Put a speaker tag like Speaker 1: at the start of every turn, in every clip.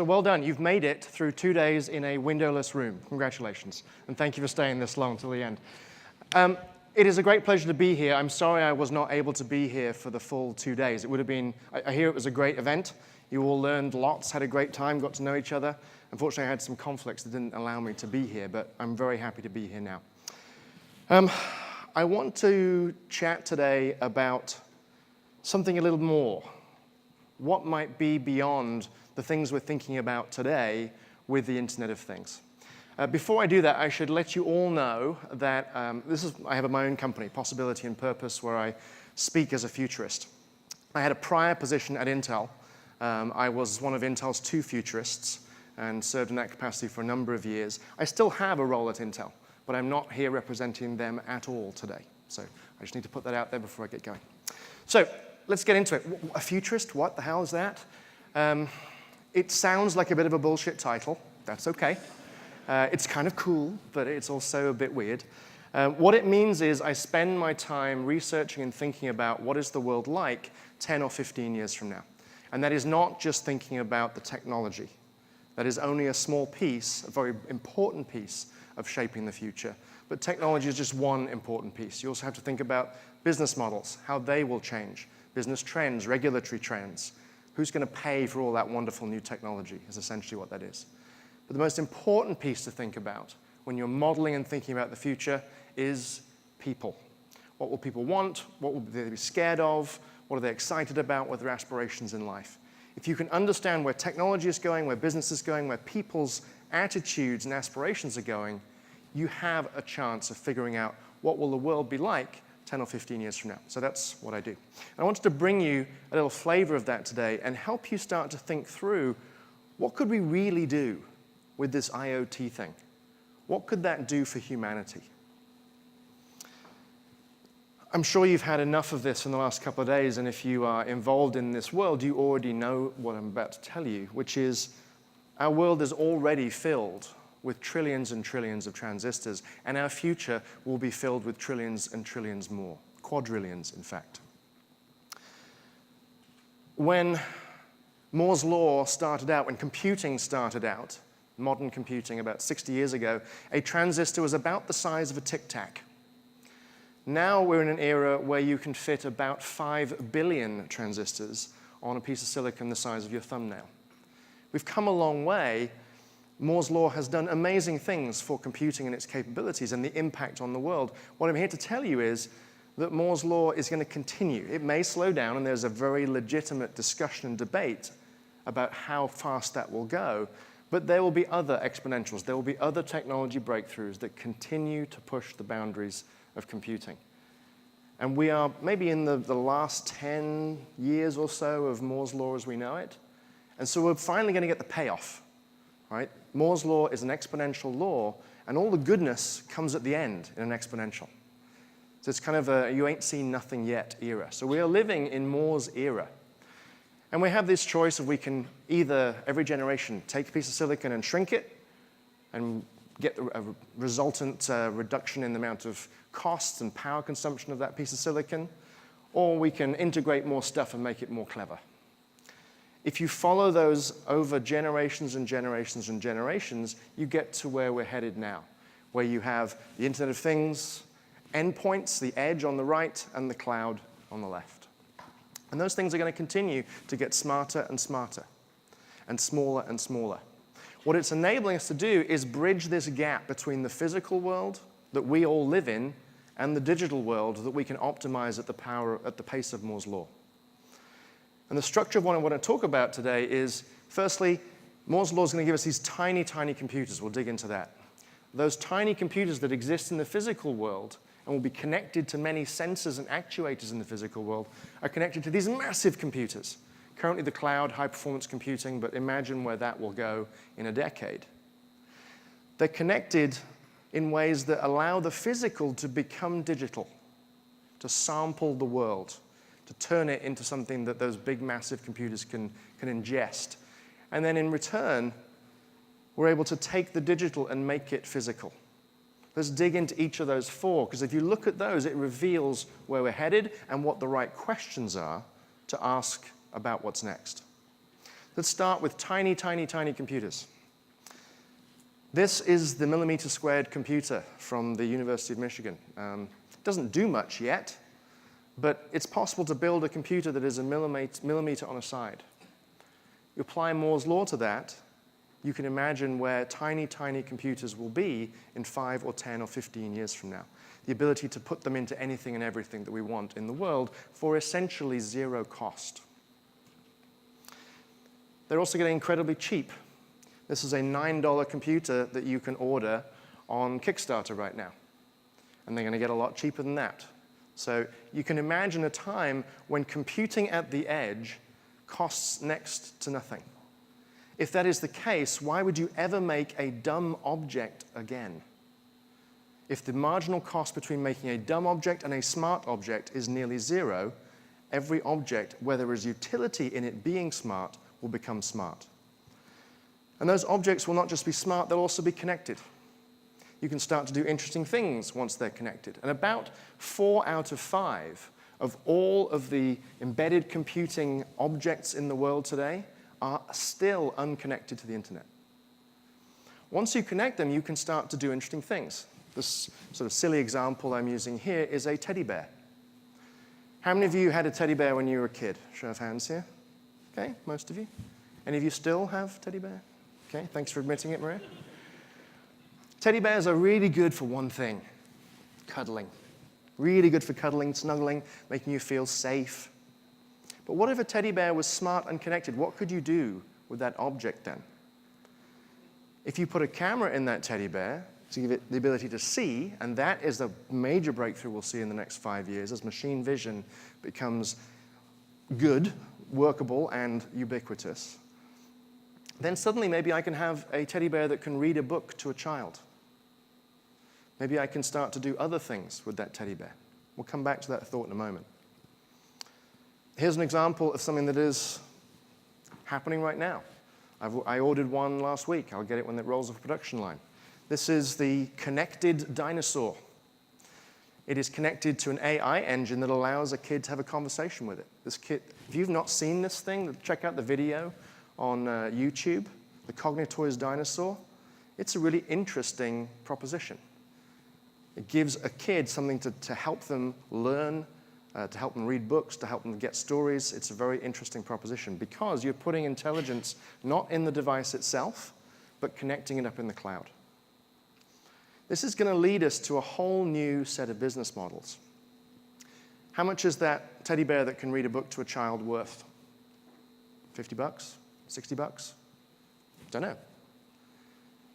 Speaker 1: So well done. You've made it through 2 days in a windowless room. Congratulations. And thank you for staying this long till the end. It is a great pleasure to be here. I'm sorry I was not able to be here for the full 2 days. It would have been, I hear it was a great event. You all learned lots, had a great time, got to know each other. Unfortunately, I had some conflicts that didn't allow me to be here, but I'm very happy to be here now. I want to chat today about something a little more. What might be beyond the things we're thinking about today with the Internet of Things. Before I do that, I should let you all know that I have my own company, Possibility and Purpose, where I speak as a futurist. I had a prior position at Intel. I was one of Intel's 2 futurists and served in that capacity for a number of years. I still have a role at Intel, but I'm not here representing them at all today. So I just need to put that out there before I get going. So let's get into it. A futurist, what the hell is that? It sounds like a bit of a bullshit title. That's okay. It's kind of cool, but it's also a bit weird. What it means is I spend my time researching and thinking about what is the world like 10 or 15 years from now. And that is not just thinking about the technology. That is only a small piece, a very important piece of shaping the future. But technology is just one important piece. You also have to think about business models, how they will change, business trends, regulatory trends. Who's going to pay for all that wonderful new technology is essentially what that is. But the most important piece to think about when you're modeling and thinking about the future is people. What will people want? What will they be scared of? What are they excited about? What are their aspirations in life? If you can understand where technology is going, where business is going, where people's attitudes and aspirations are going, you have a chance of figuring out what will the world be like 10 or 15 years from now. So that's what I do. And I wanted to bring you a little flavor of that today and help you start to think through what could we really do with this IoT thing? What could that do for humanity? I'm sure you've had enough of this in the last couple of days, and if you are involved in this world, you already know what I'm about to tell you, which is our world is already filled with trillions and trillions of transistors, and our future will be filled with trillions and trillions more, quadrillions, in fact. When Moore's law started out, when computing started out, modern computing about 60 years ago, a transistor was about the size of a tic-tac. Now we're in an era where you can fit about 5 billion transistors on a piece of silicon the size of your thumbnail. We've come a long way. Moore's law has done amazing things for computing and its capabilities and the impact on the world. What I'm here to tell you is that Moore's law is going to continue. It may slow down, and there's a very legitimate discussion and debate about how fast that will go. But there will be other exponentials. There will be other technology breakthroughs that continue to push the boundaries of computing. And we are maybe in the last 10 years or so of Moore's law as we know it. And so we're finally going to get the payoff, right? Moore's law is an exponential law, and all the goodness comes at the end in an exponential. So it's kind of a you ain't seen nothing yet era. So we are living in Moore's era. And we have this choice of we can either, every generation, take a piece of silicon and shrink it and get a resultant reduction in the amount of costs and power consumption of that piece of silicon, or we can integrate more stuff and make it more clever. If you follow those over generations and generations and generations, you get to where we're headed now, where you have the Internet of Things, endpoints, the edge on the right, and the cloud on the left. And those things are going to continue to get smarter and smarter, and smaller and smaller. What it's enabling us to do is bridge this gap between the physical world that we all live in and the digital world that we can optimize at the pace of Moore's law. And the structure of what I want to talk about today is, firstly, Moore's law is going to give us these tiny, tiny computers. We'll dig into that. Those tiny computers that exist in the physical world and will be connected to many sensors and actuators in the physical world are connected to these massive computers. Currently the cloud, high-performance computing, but imagine where that will go in a decade. They're connected in ways that allow the physical to become digital, to sample the world, to turn it into something that those big, massive computers can ingest. And then in return, we're able to take the digital and make it physical. Let's dig into each of those four, because if you look at those, it reveals where we're headed and what the right questions are to ask about what's next. Let's start with tiny, tiny, tiny computers. This is the millimeter squared computer from the University of Michigan. It doesn't do much yet, but it's possible to build a computer that is a millimeter on a side. You apply Moore's law to that, you can imagine where tiny, tiny computers will be in 5 or 10 or 15 years from now. The ability to put them into anything and everything that we want in the world for essentially zero cost. They're also getting incredibly cheap. This is a $9 computer that you can order on Kickstarter right now. And they're going to get a lot cheaper than that. So you can imagine a time when computing at the edge costs next to nothing. If that is the case, why would you ever make a dumb object again? If the marginal cost between making a dumb object and a smart object is nearly zero, every object, where there is utility in it being smart, will become smart. And those objects will not just be smart, they'll also be connected. You can start to do interesting things once they're connected. And about 4 out of 5 of all of the embedded computing objects in the world today are still unconnected to the internet. Once you connect them, you can start to do interesting things. This sort of silly example I'm using here is a teddy bear. How many of you had a teddy bear when you were a kid? Show of hands here. Okay, most of you. Any of you still have teddy bear? Okay, thanks for admitting it, Maria. Teddy bears are really good for one thing, cuddling. Really good for cuddling, snuggling, making you feel safe. But what if a teddy bear was smart and connected? What could you do with that object then? If you put a camera in that teddy bear to give it the ability to see, and that is a major breakthrough we'll see in the next 5 years as machine vision becomes good, workable, and ubiquitous, then suddenly maybe I can have a teddy bear that can read a book to a child. Maybe I can start to do other things with that teddy bear. We'll come back to that thought in a moment. Here's an example of something that is happening right now. I ordered one last week. I'll get it when it rolls off the production line. This is the Connected Dinosaur. It is connected to an AI engine that allows a kid to have a conversation with it. This kid, if you've not seen this thing, check out the video on YouTube, the Cognitoys Dinosaur. It's a really interesting proposition. It gives a kid something to help them learn, to help them read books, to help them get stories. It's a very interesting proposition because you're putting intelligence not in the device itself, but connecting it up in the cloud. This is going to lead us to a whole new set of business models. How much is that teddy bear that can read a book to a child worth? 50 bucks? 60 bucks? Don't know.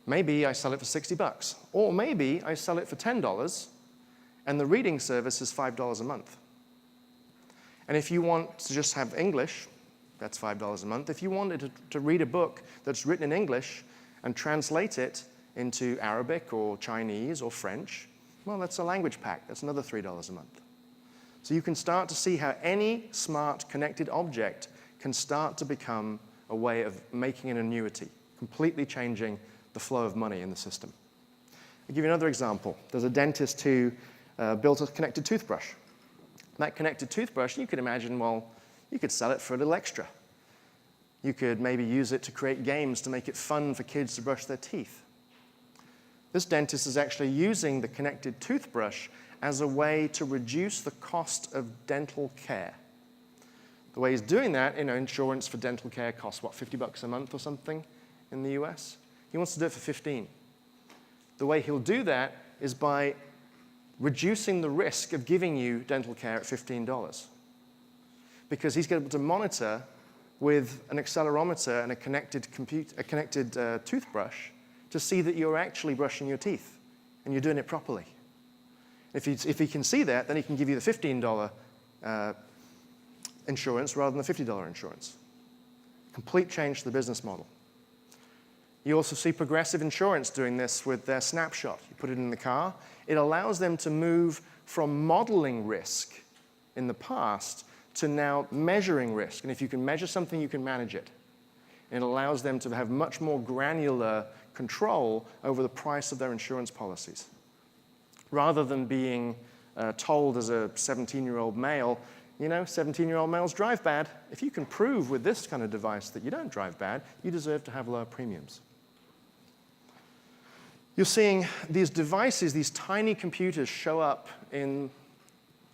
Speaker 1: Maybe I sell it for 60 bucks. Or maybe I sell it for $10 and the reading service is $5 a month. And if you want to just have English, that's $5 a month. If you wanted to read a book that's written in English and translate it into Arabic or Chinese or French, well, that's a language pack. That's another $3 a month. So you can start to see how any smart connected object can start to become a way of making an annuity, completely changing the flow of money in the system. I'll give you another example. There's a dentist who built a connected toothbrush. That connected toothbrush, you could imagine, well, you could sell it for a little extra. You could maybe use it to create games to make it fun for kids to brush their teeth. This dentist is actually using the connected toothbrush as a way to reduce the cost of dental care. The way he's doing that, insurance for dental care costs, what, 50 bucks a month or something in the US? He wants to do it for 15. The way he'll do that is by reducing the risk of giving you dental care at $15. Because he's able to monitor with an accelerometer and a connected toothbrush to see that you're actually brushing your teeth and you're doing it properly. If he can see that, then he can give you the $15 insurance rather than the $50 insurance. Complete change to the business model. You also see Progressive Insurance doing this with their snapshot. You put it in the car. It allows them to move from modeling risk in the past to now measuring risk. And if you can measure something, you can manage it. And it allows them to have much more granular control over the price of their insurance policies. Rather than being told as a 17-year-old male, You know, 17-year-old males drive bad. If you can prove with this kind of device that you don't drive bad, you deserve to have lower premiums. You're seeing these devices, these tiny computers, show up in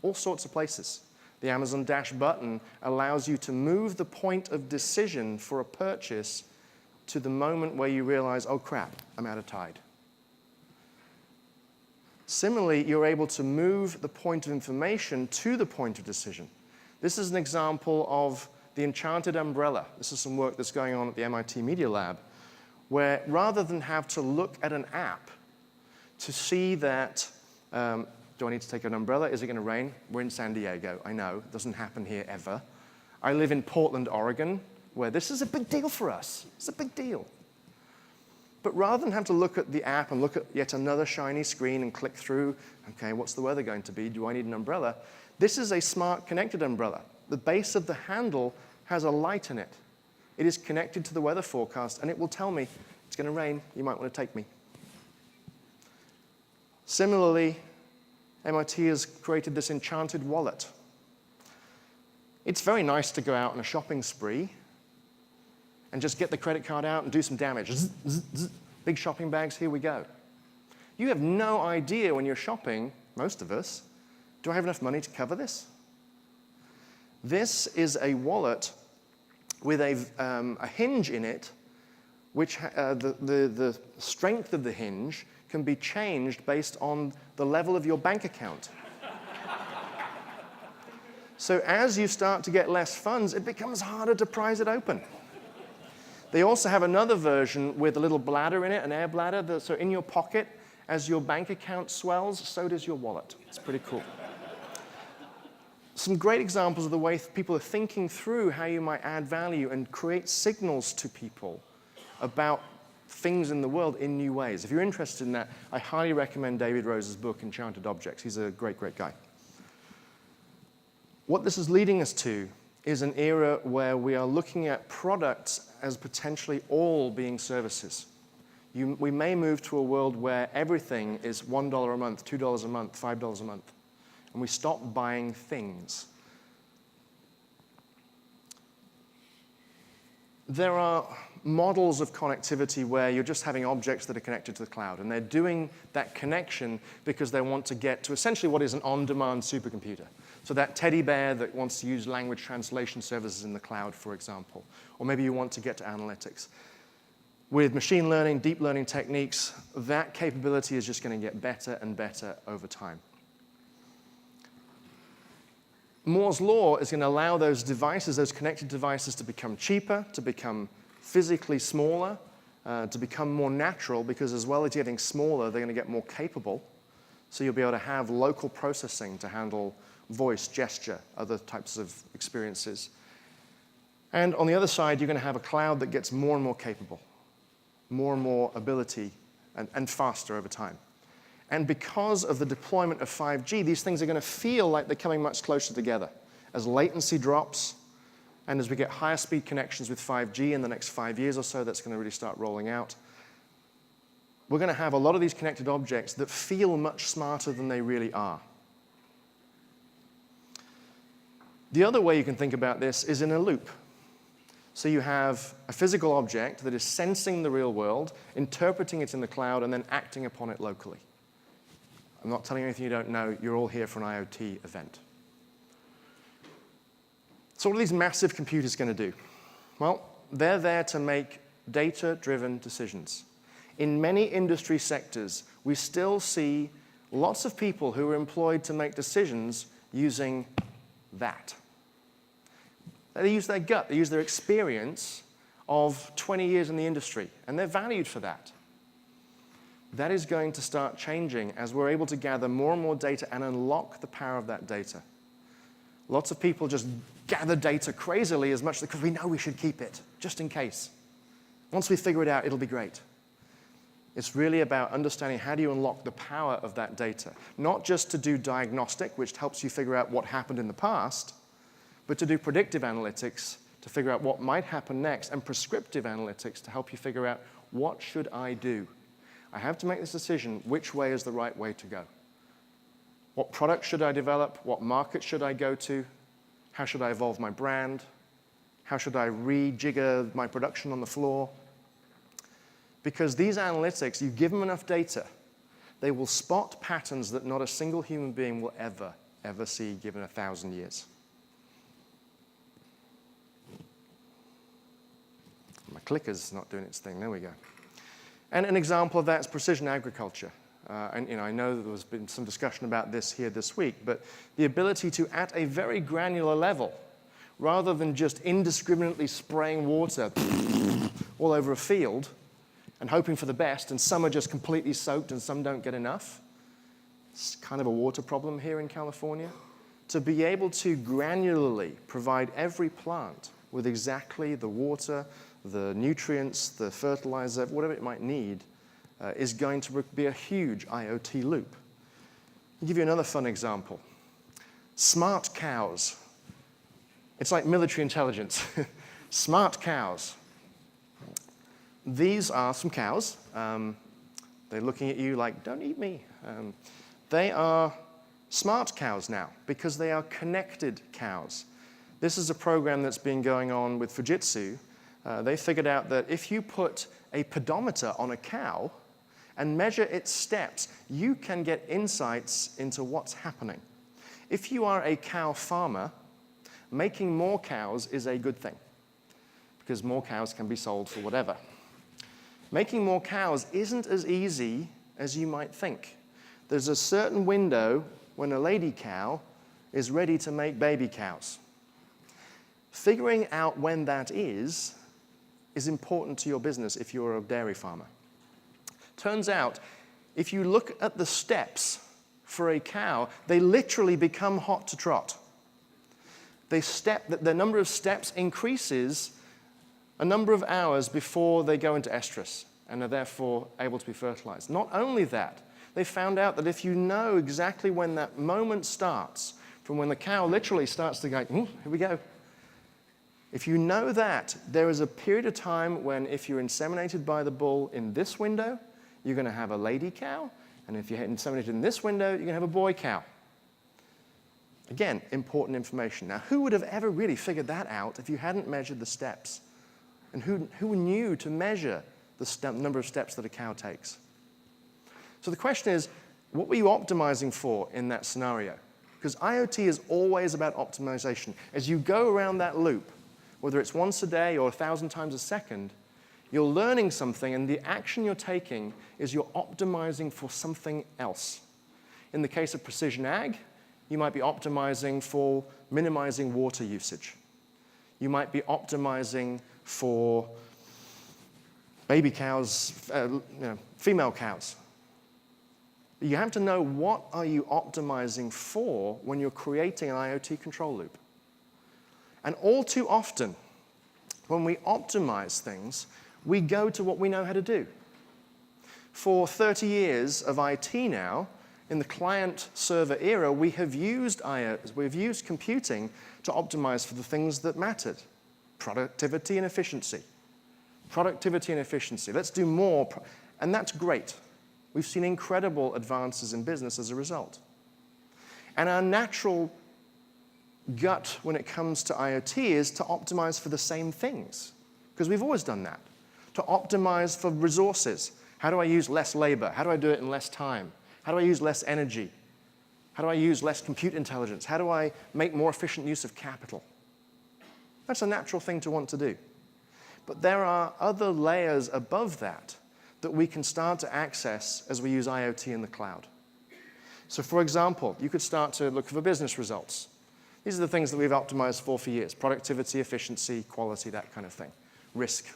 Speaker 1: all sorts of places. The Amazon Dash button allows you to move the point of decision for a purchase to the moment where you realize, oh crap, I'm out of Tide. Similarly, you're able to move the point of information to the point of decision. This is an example of the Enchanted umbrella. This is some work that's going on at the MIT Media Lab, where rather than have to look at an app to see that, do I need to take an umbrella? Is it going to rain? We're in San Diego. I know. It doesn't happen here ever. I live in Portland, Oregon, where this is a big deal for us. It's a big deal. But rather than have to look at the app and look at yet another shiny screen and click through, okay, what's the weather going to be? Do I need an umbrella? This is a smart connected umbrella. The base of the handle has a light in it. It is connected to the weather forecast, and it will tell me, it's going to rain, you might want to take me. Similarly, MIT has created this Enchanted wallet. It's very nice to go out on a shopping spree and just get the credit card out and do some damage. Zzz, zzz, zzz. Big shopping bags, here we go. You have no idea when you're shopping, most of us, do I have enough money to cover this? This is a wallet with a hinge in it, which the strength of the hinge can be changed based on the level of your bank account. So as you start to get less funds, it becomes harder to prise it open. They also have another version with a little bladder in it, an air bladder. So in your pocket, as your bank account swells, so does your wallet. It's pretty cool. Some great examples of the way people are thinking through how you might add value and create signals to people about things in the world in new ways. If you're interested in that, I highly recommend David Rose's book, Enchanted Objects. He's a great, great guy. What this is leading us to is an era where we are looking at products as potentially all being services. We may move to a world where everything is $1 a month, $2 a month, $5 a month, and we stop buying things. There are models of connectivity where you're just having objects that are connected to the cloud, and they're doing that connection because they want to get to essentially what is an on-demand supercomputer. So that teddy bear that wants to use language translation services in the cloud, for example. Or maybe you want to get to analytics. With machine learning, deep learning techniques, that capability is just going to get better and better over time. Moore's law is going to allow those devices, those connected devices, to become cheaper, to become physically smaller, to become more natural, because as well as getting smaller, they're going to get more capable. So you'll be able to have local processing to handle voice, gesture, other types of experiences. And on the other side, you're going to have a cloud that gets more and more capable, more and more ability, and faster over time. And because of the deployment of 5G, these things are going to feel like they're coming much closer together. As latency drops, and as we get higher speed connections with 5G in the next 5 years or so, that's going to really start rolling out. We're going to have a lot of these connected objects that feel much smarter than they really are. The other way you can think about this is in a loop. So you have a physical object that is sensing the real world, interpreting it in the cloud, and then acting upon it locally. I'm not telling you anything you don't know. You're all here for an IoT event. So what are these massive computers going to do? Well, they're there to make data-driven decisions. In many industry sectors, we still see lots of people who are employed to make decisions using that. They use their gut, they use their experience of 20 years in the industry, and they're valued for that. That is going to start changing as we're able to gather more and more data and unlock the power of that data. Lots of people just gather data crazily as much because we know we should keep it, just in case. Once we figure it out, it'll be great. It's really about understanding how do you unlock the power of that data, not just to do diagnostic, which helps you figure out what happened in the past, but to do predictive analytics to figure out what might happen next, and prescriptive analytics to help you figure out what should I do. I have to make this decision, which way is the right way to go? What product should I develop? What market should I go to? How should I evolve my brand? How should I rejigger my production on the floor? Because these analytics, you give them enough data, they will spot patterns that not a single human being will ever see given 1,000 years. My clicker's not doing its thing. There we go. And an example of that is precision agriculture. And I know that there's been some discussion about this here this week, but the ability to, at a very granular level, rather than just indiscriminately spraying water all over a field and hoping for the best, and some are just completely soaked and some don't get enough. It's kind of a water problem here in California. To be able to granularly provide every plant with exactly the water, the nutrients, the fertilizer, whatever it might need, is going to be a huge IoT loop. I'll give you another fun example. Smart cows. It's like military intelligence. Smart cows. These are some cows. They're looking at you like, don't eat me. They are smart cows now because they are connected cows. This is a program that's been going on with Fujitsu. They figured out that if you put a pedometer on a cow and measure its steps, you can get insights into what's happening. If you are a cow farmer, making more cows is a good thing because more cows can be sold for whatever. Making more cows isn't as easy as you might think. There's a certain window when a lady cow is ready to make baby cows. Figuring out when that is important to your business if you're a dairy farmer. Turns out, if you look at the steps for a cow, they literally become hot to trot. The number of steps increases a number of hours before they go into estrus and are therefore able to be fertilized. Not only that, they found out that if you know exactly when that moment starts, from when the cow literally starts to go, here we go. If you know that, there is a period of time when if you're inseminated by the bull in this window, you're going to have a lady cow, and if you're inseminated in this window, you're going to have a boy cow. Again, important information. Now, who would have ever really figured that out if you hadn't measured the steps? And who knew to measure the number of steps that a cow takes? So the question is, what were you optimizing for in that scenario? Because IoT is always about optimization. As you go around that loop, whether it's once a day or 1,000 times a second, you're learning something, and the action you're taking is you're optimizing for something else. In the case of precision ag, you might be optimizing for minimizing water usage. You might be optimizing for baby cows, female cows. You have to know what are you optimizing for when you're creating an IoT control loop. And all too often, when we optimize things, we go to what we know how to do. For 30 years of IT now, in the client-server era, we have used computing to optimize for the things that mattered. Productivity and efficiency. Productivity and efficiency. Let's do more. And that's great. We've seen incredible advances in business as a result. And our natural gut when it comes to IoT is to optimize for the same things, because we've always done that. To optimize for resources. How do I use less labor? How do I do it in less time? How do I use less energy? How do I use less compute intelligence? How do I make more efficient use of capital? That's a natural thing to want to do. But there are other layers above that that we can start to access as we use IoT in the cloud. So for example, you could start to look for business results. These are the things that we've optimized for years. Productivity, efficiency, quality, that kind of thing. Risk.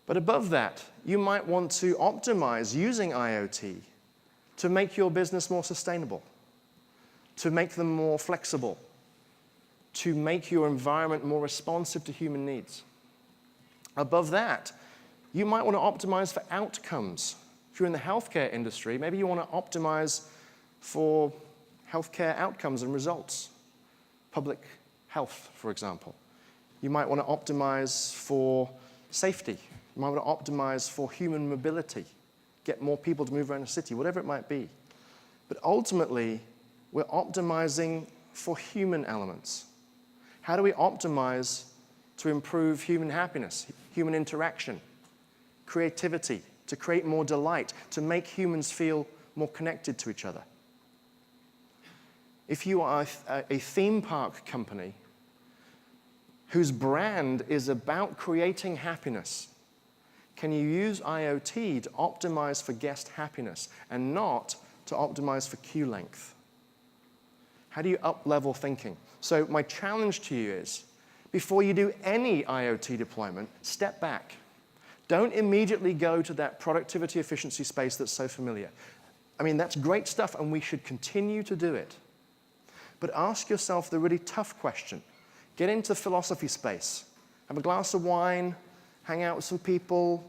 Speaker 1: But above that, you might want to optimize using IoT to make your business more sustainable, to make them more flexible, to make your environment more responsive to human needs. Above that, you might want to optimize for outcomes. If you're in the healthcare industry, maybe you want to optimize for healthcare outcomes and results. Public health, for example. You might want to optimize for safety. You might want to optimize for human mobility, get more people to move around a city, whatever it might be. But ultimately, we're optimizing for human elements. How do we optimize to improve human happiness, human interaction, creativity, to create more delight, to make humans feel more connected to each other? If you are a theme park company whose brand is about creating happiness, can you use IoT to optimize for guest happiness and not to optimize for queue length? How do you up-level thinking? So my challenge to you is, before you do any IoT deployment, step back. Don't immediately go to that productivity efficiency space that's so familiar. I mean, that's great stuff, and we should continue to do it. But ask yourself the really tough question. Get into the philosophy space. Have a glass of wine, hang out with some people,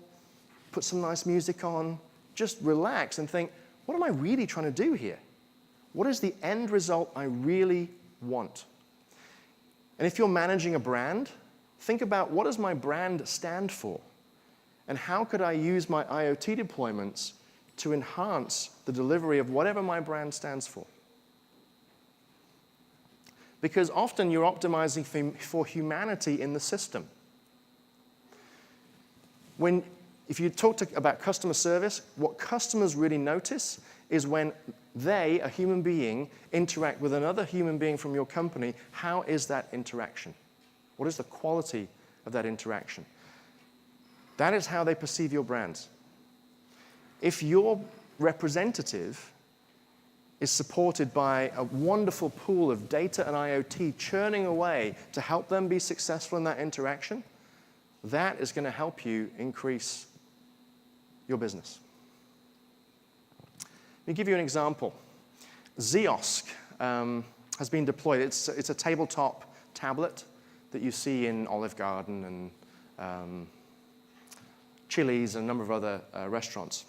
Speaker 1: put some nice music on. Just relax and think, what am I really trying to do here? What is the end result I really want? And if you're managing a brand, think about, what does my brand stand for? And how could I use my IoT deployments to enhance the delivery of whatever my brand stands for? Because often you're optimizing for humanity in the system. If you talk about customer service, what customers really notice is when they, a human being, interact with another human being from your company, how is that interaction? What is the quality of that interaction? That is how they perceive your brands. If your representative is supported by a wonderful pool of data and IoT churning away to help them be successful in that interaction, that is going to help you increase your business. Let me give you an example. Ziosk has been deployed. It's a tabletop tablet that you see in Olive Garden and Chili's and a number of other restaurants.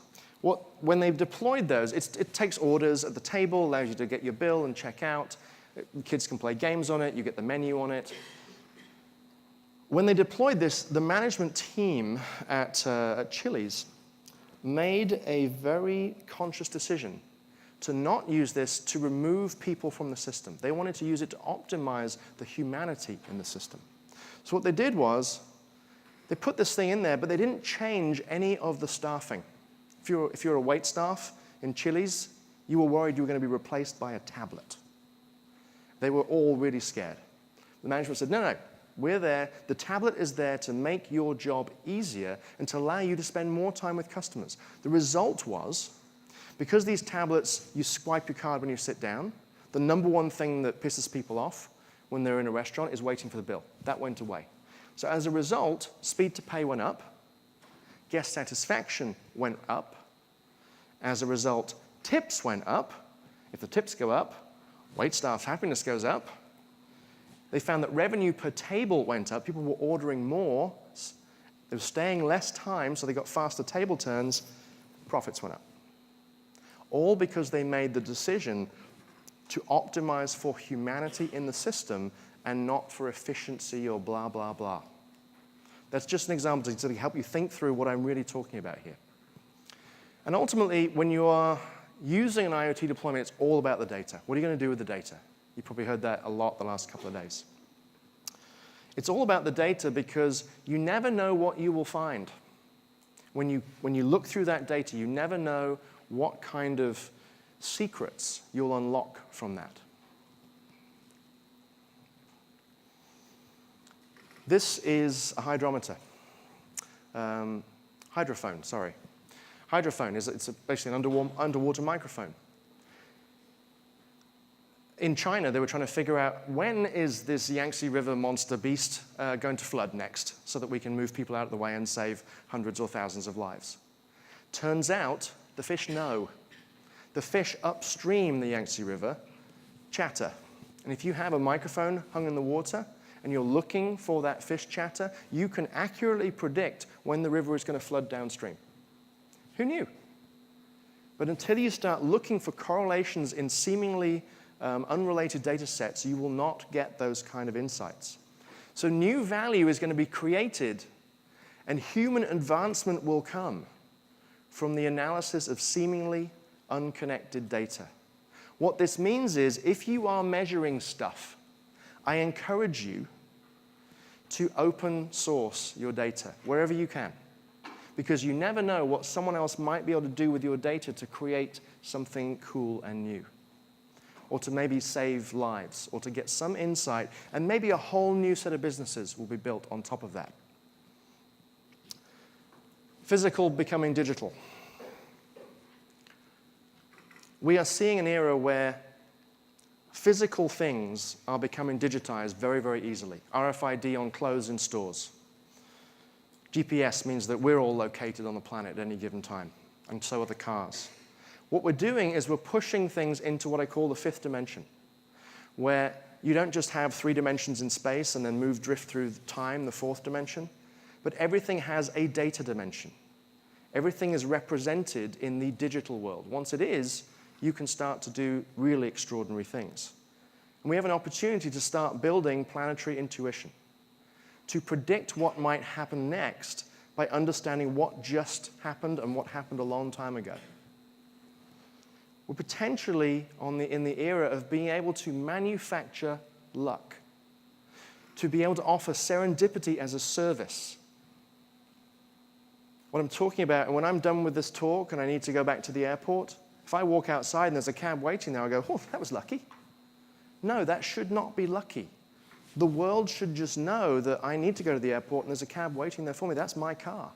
Speaker 1: When they've deployed those, it takes orders at the table, allows you to get your bill and check out. Kids can play games on it. You get the menu on it. When they deployed this, the management team at Chili's made a very conscious decision to not use this to remove people from the system. They wanted to use it to optimize the humanity in the system. So what they did was, they put this thing in there, but they didn't change any of the staffing. If you're a wait staff in Chili's, you were worried you were going to be replaced by a tablet. They were all really scared. The management said, no, we're there. The tablet is there to make your job easier and to allow you to spend more time with customers. The result was, because these tablets, you swipe your card when you sit down, the number one thing that pisses people off when they're in a restaurant is waiting for the bill. That went away. So as a result, speed to pay went up, guest satisfaction went up. As a result, tips went up. If the tips go up, waitstaff happiness goes up. They found that revenue per table went up. People were ordering more. They were staying less time, so they got faster table turns. Profits went up. All because they made the decision to optimize for humanity in the system and not for efficiency or blah, blah, blah. That's just an example to help you think through what I'm really talking about here. And ultimately, when you are using an IoT deployment, it's all about the data. What are you going to do with the data? You probably heard that a lot the last couple of days. It's all about the data because you never know what you will find. When you look through that data, you never know what kind of secrets you'll unlock from that. This is a hydrometer. Hydrophone, sorry. Hydrophone it's basically an underwater microphone. In China, they were trying to figure out when is this Yangtze River monster beast going to flood next so that we can move people out of the way and save hundreds or thousands of lives. Turns out the fish know. The fish upstream the Yangtze River chatter. And if you have a microphone hung in the water and you're looking for that fish chatter, you can accurately predict when the river is going to flood downstream. Who knew? But until you start looking for correlations in seemingly unrelated data sets, you will not get those kind of insights. So new value is going to be created, and human advancement will come from the analysis of seemingly unconnected data. What this means is, if you are measuring stuff, I encourage you to open source your data wherever you can, because you never know what someone else might be able to do with your data to create something cool and new, or to maybe save lives, or to get some insight, and maybe a whole new set of businesses will be built on top of that. Physical becoming digital. We are seeing an era where physical things are becoming digitized very, very easily. RFID on clothes in stores. GPS means that we're all located on the planet at any given time, and so are the cars. What we're doing is we're pushing things into what I call the fifth dimension, where you don't just have 3 dimensions in space and then drift through time, the 4th dimension, but everything has a data dimension. Everything is represented in the digital world. Once it is, you can start to do really extraordinary things. And we have an opportunity to start building planetary intuition, to predict what might happen next by understanding what just happened and what happened a long time ago. We're potentially in the era of being able to manufacture luck, to be able to offer serendipity as a service. What I'm talking about, and when I'm done with this talk and I need to go back to the airport, if I walk outside and there's a cab waiting there, I go, oh, that was lucky. No, that should not be lucky. The world should just know that I need to go to the airport and there's a cab waiting there for me. That's my car.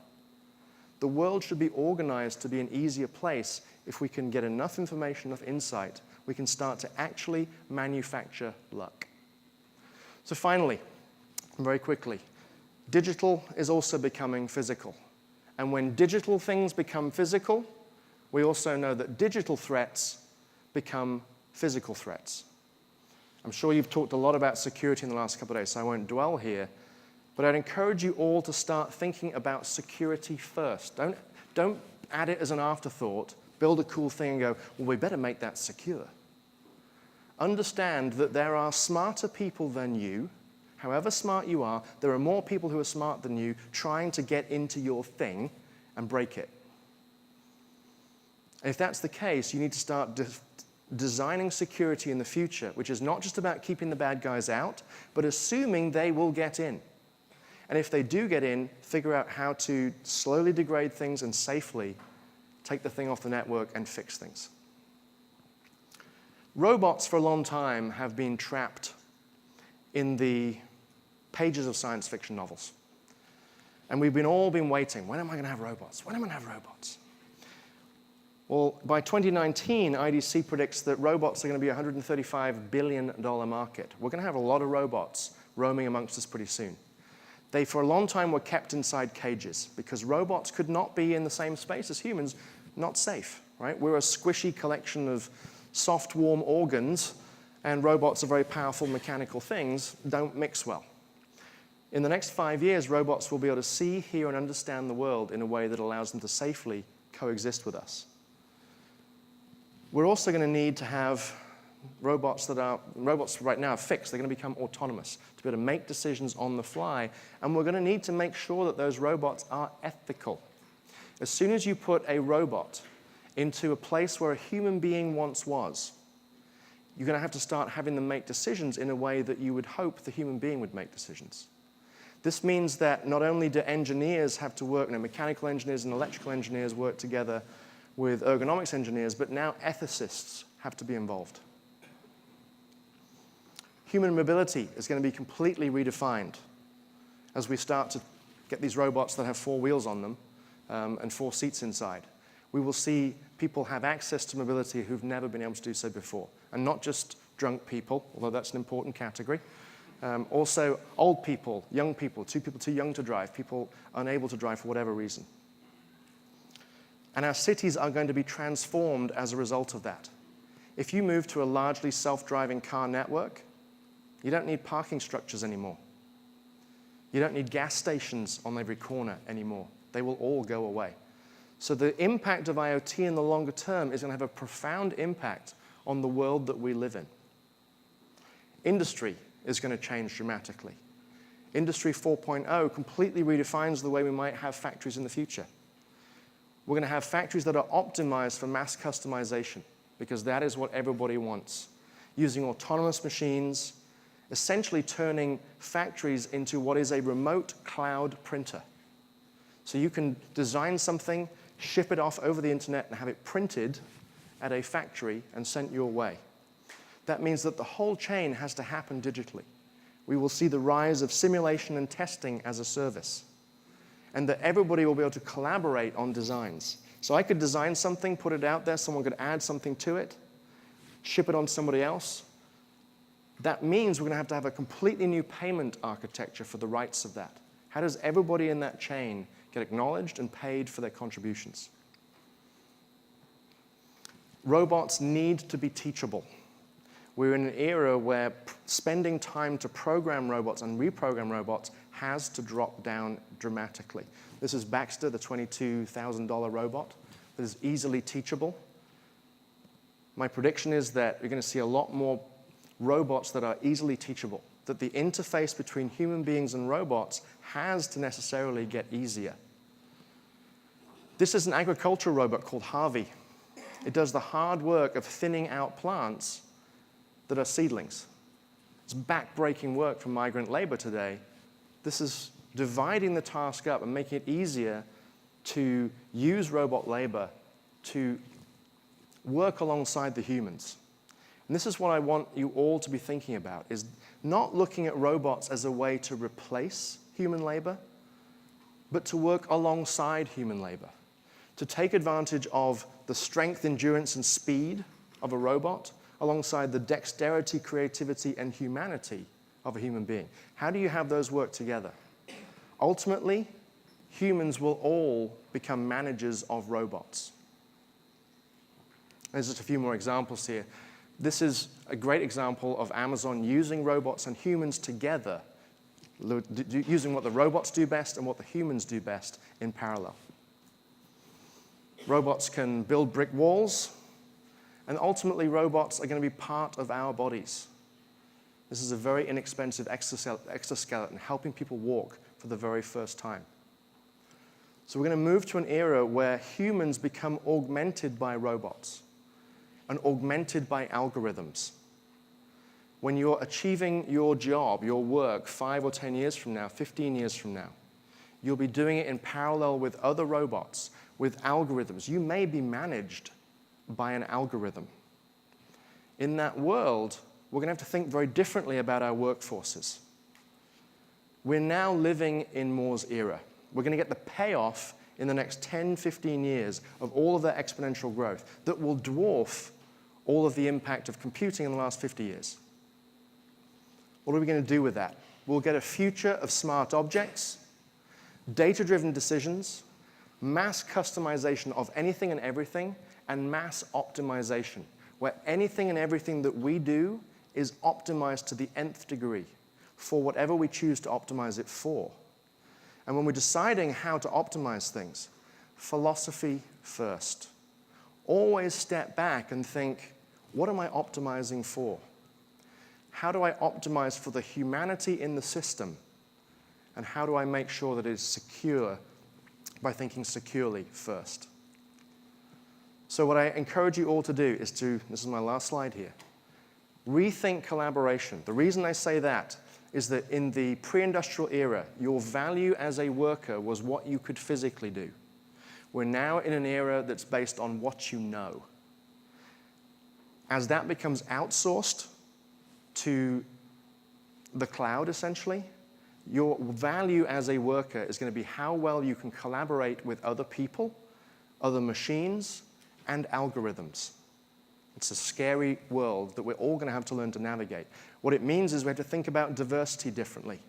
Speaker 1: The world should be organized to be an easier place. If we can get enough information, enough insight, we can start to actually manufacture luck. So finally, very quickly, digital is also becoming physical. And when digital things become physical, we also know that digital threats become physical threats. I'm sure you've talked a lot about security in the last couple of days, so I won't dwell here. But I'd encourage you all to start thinking about security first. Don't add it as an afterthought, build a cool thing and go, well, we better make that secure. Understand that there are smarter people than you. However smart you are, there are more people who are smart than you trying to get into your thing and break it. And if that's the case, you need to start designing security in the future, which is not just about keeping the bad guys out, but assuming they will get in. And if they do get in, figure out how to slowly degrade things and safely take the thing off the network and fix things. Robots for a long time have been trapped in the pages of science fiction novels. And we've all been waiting. When am I going to have robots? When am I going to have robots? Well, by 2019, IDC predicts that robots are going to be a $135 billion market. We're going to have a lot of robots roaming amongst us pretty soon. They, for a long time, were kept inside cages because robots could not be in the same space as humans, not safe, right? We're a squishy collection of soft, warm organs, and robots are very powerful mechanical things, don't mix well. In the next 5 years, robots will be able to see, hear, and understand the world in a way that allows them to safely coexist with us. We're also going to need to have robots right now are fixed. They're going to become autonomous, to be able to make decisions on the fly. And we're going to need to make sure that those robots are ethical. As soon as you put a robot into a place where a human being once was, you're going to have to start having them make decisions in a way that you would hope the human being would make decisions. This means that not only do engineers have to work, mechanical engineers and electrical engineers work together with ergonomics engineers, but now ethicists have to be involved. Human mobility is going to be completely redefined as we start to get these robots that have 4 wheels on them and 4 seats inside. We will see people have access to mobility who've never been able to do so before. And not just drunk people, although that's an important category. Also old people, young people too young to drive, people unable to drive for whatever reason. And our cities are going to be transformed as a result of that. If you move to a largely self-driving car network, you don't need parking structures anymore. You don't need gas stations on every corner anymore. They will all go away. So the impact of IoT in the longer term is going to have a profound impact on the world that we live in. Industry is going to change dramatically. Industry 4.0 completely redefines the way we might have factories in the future. We're going to have factories that are optimized for mass customization, because that is what everybody wants. Using autonomous machines essentially turning factories into what is a remote cloud printer. So you can design something, ship it off over the internet, and have it printed at a factory and sent your way. That means that the whole chain has to happen digitally. We will see the rise of simulation and testing as a service, and that everybody will be able to collaborate on designs. So I could design something, put it out there, someone could add something to it, ship it on to somebody else. That means we're going to have a completely new payment architecture for the rights of that. How does everybody in that chain get acknowledged and paid for their contributions? Robots need to be teachable. We're in an era where spending time to program robots and reprogram robots has to drop down dramatically. This is Baxter, the $22,000 robot that is easily teachable. My prediction is that you're going to see a lot more robots that are easily teachable, that the interface between human beings and robots has to necessarily get easier. This is an agricultural robot called Harvey. It does the hard work of thinning out plants that are seedlings. It's back-breaking work for migrant labor today. This is dividing the task up and making it easier to use robot labor to work alongside the humans. And this is what I want you all to be thinking about, is not looking at robots as a way to replace human labor, but to work alongside human labor, to take advantage of the strength, endurance, and speed of a robot alongside the dexterity, creativity, and humanity of a human being. How do you have those work together? Ultimately, humans will all become managers of robots. There's just a few more examples here. This is a great example of Amazon using robots and humans together, using what the robots do best and what the humans do best in parallel. Robots can build brick walls, and ultimately robots are going to be part of our bodies. This is a very inexpensive exoskeleton helping people walk for the very first time. So we're going to move to an era where humans become augmented by robots and augmented by algorithms. When you're achieving your job, your work, 5 or 10 years from now, 15 years from now, you'll be doing it in parallel with other robots, with algorithms. You may be managed by an algorithm. In that world, we're going to have to think very differently about our workforces. We're now living in Moore's era. We're going to get the payoff in the next 10, 15 years of all of that exponential growth that will dwarf all of the impact of computing in the last 50 years. What are we going to do with that? We'll get a future of smart objects, data-driven decisions, mass customization of anything and everything, and mass optimization, where anything and everything that we do is optimized to the nth degree for whatever we choose to optimize it for. And when we're deciding how to optimize things, philosophy first. Always step back and think, what am I optimizing for? How do I optimize for the humanity in the system? And how do I make sure that it is secure by thinking securely first? So what I encourage you all to do is to, this is my last slide here, rethink collaboration. The reason I say that is that in the pre-industrial era, your value as a worker was what you could physically do. We're now in an era that's based on what you know. As that becomes outsourced to the cloud, essentially, your value as a worker is going to be how well you can collaborate with other people, other machines, and algorithms. It's a scary world that we're all going to have to learn to navigate. What it means is we have to think about diversity differently.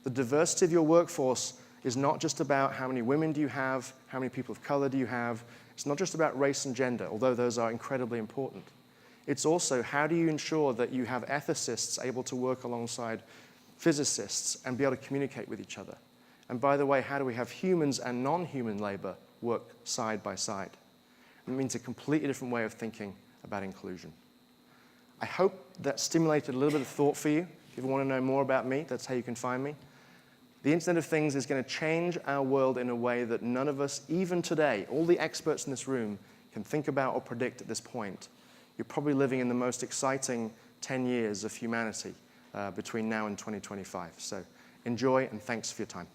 Speaker 1: The diversity of your workforce is not just about how many women do you have, how many people of color do you have. It's not just about race and gender, although those are incredibly important. It's also how do you ensure that you have ethicists able to work alongside physicists and be able to communicate with each other. And by the way, how do we have humans and non-human labor work side by side? It means a completely different way of thinking about inclusion. I hope that stimulated a little bit of thought for you. If you want to know more about me, that's how you can find me. The Internet of Things is going to change our world in a way that none of us, even today, all the experts in this room, can think about or predict at this point. You're probably living in the most exciting 10 years of humanity. between now and 2025. So enjoy, and thanks for your time.